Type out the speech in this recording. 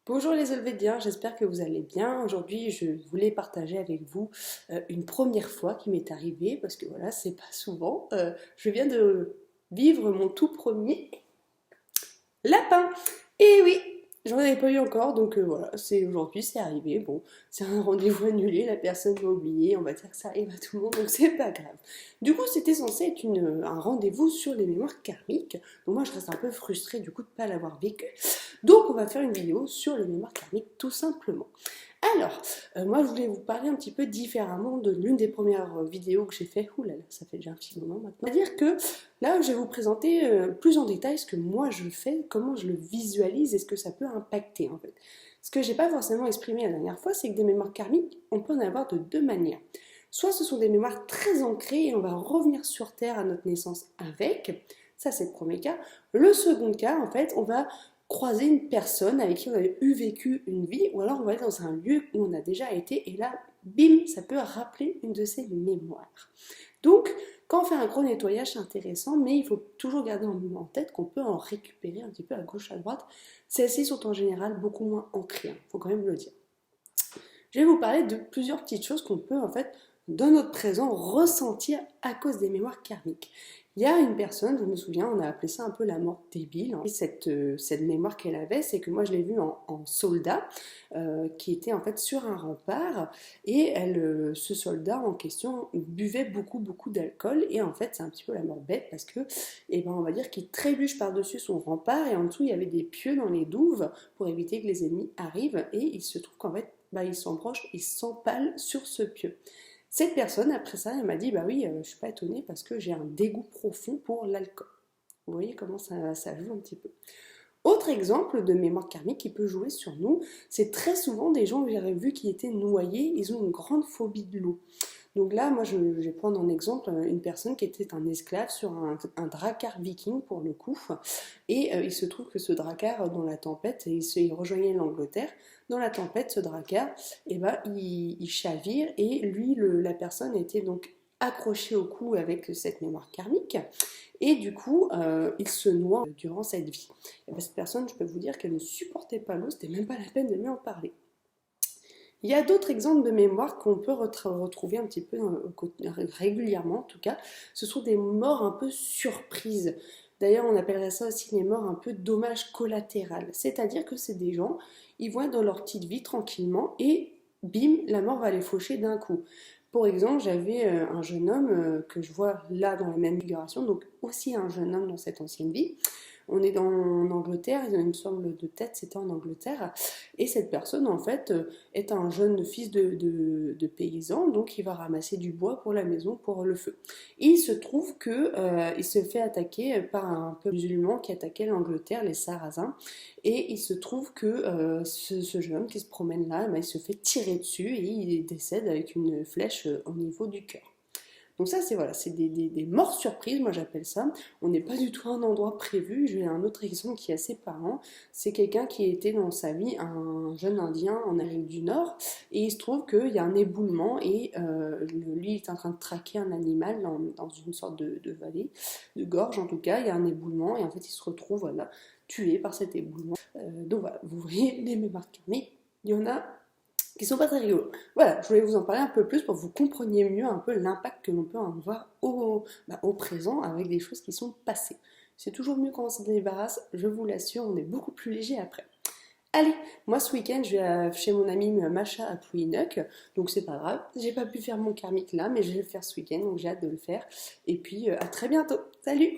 Bonjour les Olvédiens, j'espère que vous allez bien. Aujourd'hui, je voulais partager avec vous une première fois qui m'est arrivée, parce que voilà, c'est pas souvent. Je viens de vivre mon tout premier lapin. Et oui, j'en avais pas eu encore, donc voilà, c'est aujourd'hui, c'est arrivé. Bon, c'est un rendez-vous annulé, la personne m'a oublié, on va dire que ça arrive à tout le monde, donc c'est pas grave. Du coup, c'était censé être un rendez-vous sur les mémoires karmiques. Donc moi, je reste un peu frustrée du coup de ne pas l'avoir vécu. Donc on va faire une vidéo sur les mémoires karmiques tout simplement. Alors, moi je voulais vous parler un petit peu différemment de l'une des premières vidéos que j'ai fait. Ouh là là, ça fait déjà un petit moment maintenant. C'est-à-dire que là, je vais vous présenter plus en détail ce que moi je fais, comment je le visualise et ce que ça peut impacter en fait. Ce que j'ai pas forcément exprimé la dernière fois, c'est que des mémoires karmiques, on peut en avoir de deux manières. Soit ce sont des mémoires très ancrées et on va revenir sur Terre à notre naissance avec. Ça, c'est le premier cas. Le second cas, en fait, on va croiser une personne avec qui on avait eu vécu une vie, ou alors on va aller dans un lieu où on a déjà été, et là, bim, ça peut rappeler une de ses mémoires. Donc, quand on fait un gros nettoyage, c'est intéressant, mais il faut toujours garder en tête qu'on peut en récupérer un petit peu à gauche, à droite. Celles-ci sont en général beaucoup moins ancrées, il faut quand même le dire. Je vais vous parler de plusieurs petites choses qu'on peut en fait dans notre présent ressentir à cause des mémoires karmiques. Il y a une personne, je me souviens, on a appelé ça un peu la mort débile. Et cette mémoire qu'elle avait, c'est que moi je l'ai vue en soldat qui était en fait sur un rempart et ce soldat en question buvait beaucoup d'alcool et en fait c'est un petit peu la mort bête parce que on va dire qu'il trébuche par-dessus son rempart et en dessous il y avait des pieux dans les douves pour éviter que les ennemis arrivent et il se trouve qu'en fait il s'embroche, il s'empale sur ce pieu. Cette personne, après ça, elle m'a dit, bah oui, je suis pas étonnée parce que j'ai un dégoût profond pour l'alcool. Vous voyez comment ça joue un petit peu. Autre exemple de mémoire karmique qui peut jouer sur nous, c'est très souvent des gens que j'avais vu qui étaient noyés, ils ont une grande phobie de l'eau. Donc là, moi, je vais prendre en exemple une personne qui était un esclave sur un drakkar viking pour le coup. Et il se trouve que ce drakkar, dans la tempête, il rejoignait l'Angleterre. Dans la tempête, ce drakkar, il chavire et lui, la personne était donc accrochée au cou avec cette mémoire karmique. Et du coup, il se noie durant cette vie. Et cette personne, je peux vous dire qu'elle ne supportait pas l'eau, c'était même pas la peine de lui en parler. Il y a d'autres exemples de mémoire qu'on peut retrouver un petit peu régulièrement, en tout cas. Ce sont des morts un peu surprises. D'ailleurs, on appellerait ça aussi les morts un peu dommage collatéral. C'est-à-dire que c'est des gens, ils vont être dans leur petite vie tranquillement et bim, la mort va les faucher d'un coup. Pour exemple, j'avais un jeune homme que je vois là dans la même figuration, donc aussi un jeune homme dans cette ancienne vie. On est en Angleterre, il me semble de tête, c'était en Angleterre. Et cette personne, en fait, est un jeune fils de paysan, donc il va ramasser du bois pour la maison, pour le feu. Et il se trouve que il se fait attaquer par un peuple musulman qui attaquait l'Angleterre, les Sarrasins. Et il se trouve que ce jeune homme qui se promène là, il se fait tirer dessus et il décède avec une flèche au niveau du cœur. Donc ça, c'est voilà, c'est des morts surprises, moi j'appelle ça. On n'est pas du tout à un endroit prévu. J'ai un autre exemple qui est assez parlant. C'est quelqu'un qui était dans sa vie un jeune Indien en Amérique du Nord. Et il se trouve qu'il y a un éboulement et lui il est en train de traquer un animal dans une sorte de vallée, de gorge en tout cas. Il y a un éboulement et en fait il se retrouve voilà, tué par cet éboulement. Donc voilà, vous voyez les mémoires karmiques. Il y en a qui sont pas très rigolos. Voilà, je voulais vous en parler un peu plus pour que vous compreniez mieux un peu l'impact que l'on peut avoir au présent avec des choses qui sont passées. C'est toujours mieux quand on s'en débarrasse, je vous l'assure, on est beaucoup plus léger après. Allez, moi ce week-end je vais chez mon amie Macha à Pouilly-Neuc, donc c'est pas grave, j'ai pas pu faire mon karmique là, mais je vais le faire ce week-end, donc j'ai hâte de le faire. Et puis à très bientôt, salut!